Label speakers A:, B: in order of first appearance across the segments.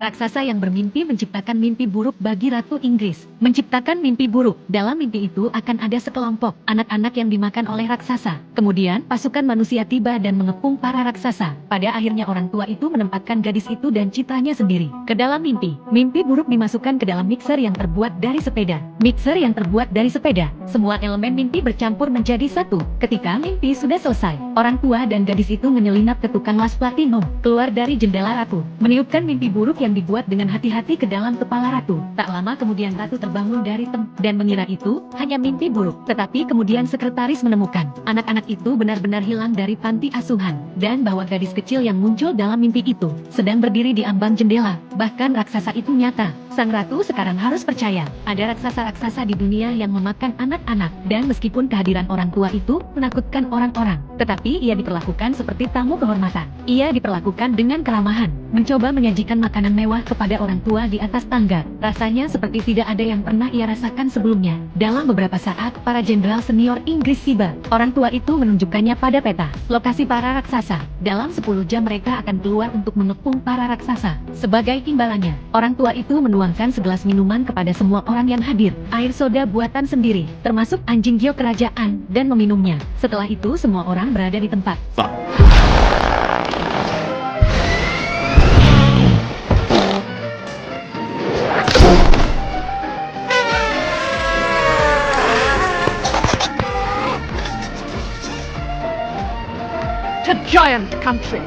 A: Raksasa yang bermimpi menciptakan mimpi buruk bagi Ratu Inggris. Menciptakan mimpi buruk. Dalam mimpi itu akan ada sekelompok anak-anak yang dimakan oleh raksasa. Kemudian pasukan manusia tiba dan mengepung para raksasa. Pada akhirnya orang tua itu menempatkan gadis itu dan citranya sendiri ke dalam mimpi. Mimpi buruk dimasukkan ke dalam mixer yang terbuat dari sepeda. Mixer yang terbuat dari sepeda. Semua elemen mimpi bercampur menjadi satu. Ketika mimpi sudah selesai, orang tua dan gadis itu menyelinap ke tukang las platinum keluar dari jendela ratu, meniupkan mimpi buruk yang dibuat dengan hati-hati ke dalam kepala ratu. Tak lama kemudian ratu terbangun dari dan mengira itu hanya mimpi buruk. Tetapi kemudian sekretaris menemukan anak-anak itu benar-benar hilang dari panti asuhan, dan bahwa gadis kecil yang muncul dalam mimpi itu sedang berdiri di ambang jendela. Bahkan raksasa itu nyata. Sang ratu sekarang harus percaya ada raksasa-raksasa di dunia yang memakan anak-anak, dan meskipun kehadiran orang tua itu menakutkan orang-orang, tetapi ia diperlakukan seperti tamu kehormatan. Ia diperlakukan dengan keramahan, mencoba menyajikan makanan mewah kepada orang tua di atas tangga. Rasanya seperti tidak ada yang pernah ia rasakan sebelumnya. Dalam beberapa saat, para jenderal senior Inggris tiba. Orang tua itu menunjukkannya pada peta lokasi para raksasa. Dalam 10 jam mereka akan keluar untuk mengepung para raksasa. Sebagai imbalannya, orang tua itu menuangkan segelas minuman kepada semua orang yang hadir. Air soda buatan sendiri, termasuk anjing Gyo kerajaan, dan meminumnya. Setelah itu semua orang berada di tempat.
B: To giant country.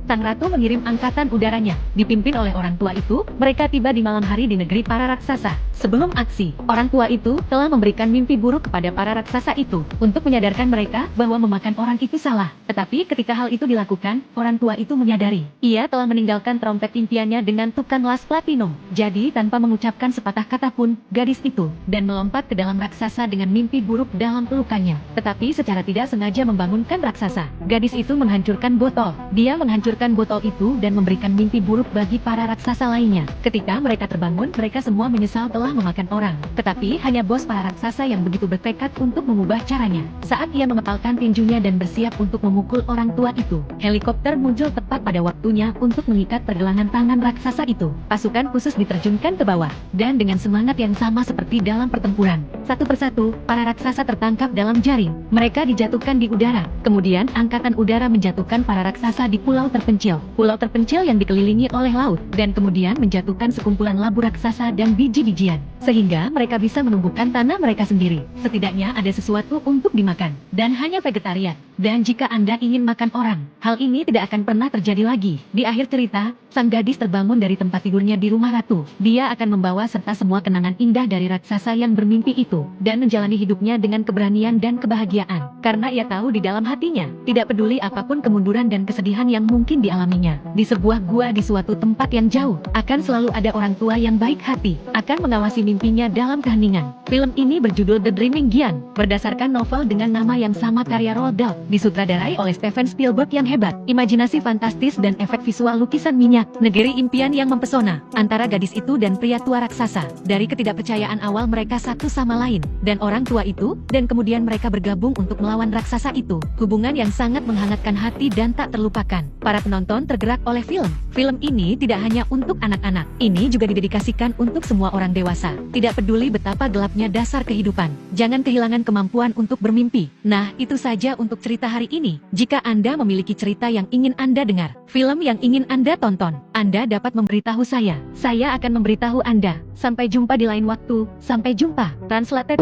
A: Sang ratu mengirim angkatan udaranya, dipimpin oleh orang tua itu. Mereka tiba di malam hari di negeri para raksasa. Sebelum aksi, orang tua itu telah memberikan mimpi buruk kepada para raksasa itu untuk menyadarkan mereka bahwa memakan orang itu salah. Tetapi ketika hal itu dilakukan, orang tua itu menyadari ia telah meninggalkan trompet impiannya dengan tukang las platinum. Jadi tanpa mengucapkan sepatah kata pun, gadis itu dan melompat ke dalam raksasa dengan mimpi buruk dalam pelukannya. Tetapi secara tidak sengaja membangunkan raksasa. Gadis itu menghancurkan botol. Dia menghancurkan botol itu dan memberikan mimpi buruk bagi para raksasa lainnya. Ketika mereka terbangun, mereka semua menyesal telah memakan orang. Tetapi hanya bos para raksasa yang begitu bertekad untuk mengubah caranya. Saat ia mengepalkan tinjunya dan bersiap untuk memukul orang tua itu, helikopter muncul tepat pada waktunya untuk mengikat pergelangan tangan raksasa itu. Pasukan khusus diterjunkan ke bawah, dan dengan semangat yang sama seperti dalam pertempuran, satu persatu, para raksasa tertangkap dalam jaring. Mereka dijatuhkan di udara. Kemudian angkatan udara menjatuhkan para raksasa di pulau terpencil. Pulau terpencil yang dikelilingi oleh laut, dan kemudian menjatuhkan sekumpulan labu raksasa dan biji-bijian, sehingga mereka bisa menumbuhkan tanah mereka sendiri. Setidaknya ada sesuatu untuk dimakan, dan hanya vegetarian. Dan jika Anda ingin makan orang, hal ini tidak akan pernah terjadi lagi. Di akhir cerita, sang gadis terbangun dari tempat tidurnya di rumah ratu. Dia akan membawa serta semua kenangan indah dari raksasa yang bermimpi itu, dan menjalani hidupnya dengan keberanian dan kebahagiaan. Karena ia tahu di dalam hatinya, tidak peduli apapun kemunduran dan kesedihan yang mungkin dialaminya, di sebuah gua di suatu tempat yang jauh, akan selalu ada orang tua yang baik hati, akan mengawasi mimpinya dalam keheningan. Film ini berjudul The Dreaming Giant, berdasarkan novel dengan nama yang sama karya Roald Dahl, disutradarai oleh Steven Spielberg yang hebat, imajinasi fantastis dan efek visual lukisan minyak, negeri impian yang mempesona, antara gadis itu dan pria tua raksasa, dari ketidakpercayaan awal mereka satu sama lain, dan orang tua itu, dan kemudian mereka bergabung untuk melawan raksasa itu, hubungan yang sangat menghangatkan hati dan tak terlupakan. Para penonton tergerak oleh film. Film ini tidak hanya untuk anak-anak, ini juga didedikasikan untuk semua orang dewasa. Tidak peduli betapa gelapnya dasar kehidupan, jangan kehilangan kemampuan untuk bermimpi. Nah, itu saja untuk cerita hari ini. Jika Anda memiliki cerita yang ingin Anda dengar, film yang ingin Anda tonton, Anda dapat memberitahu saya. Saya akan memberitahu Anda. Sampai jumpa di lain waktu. Sampai jumpa. Translated.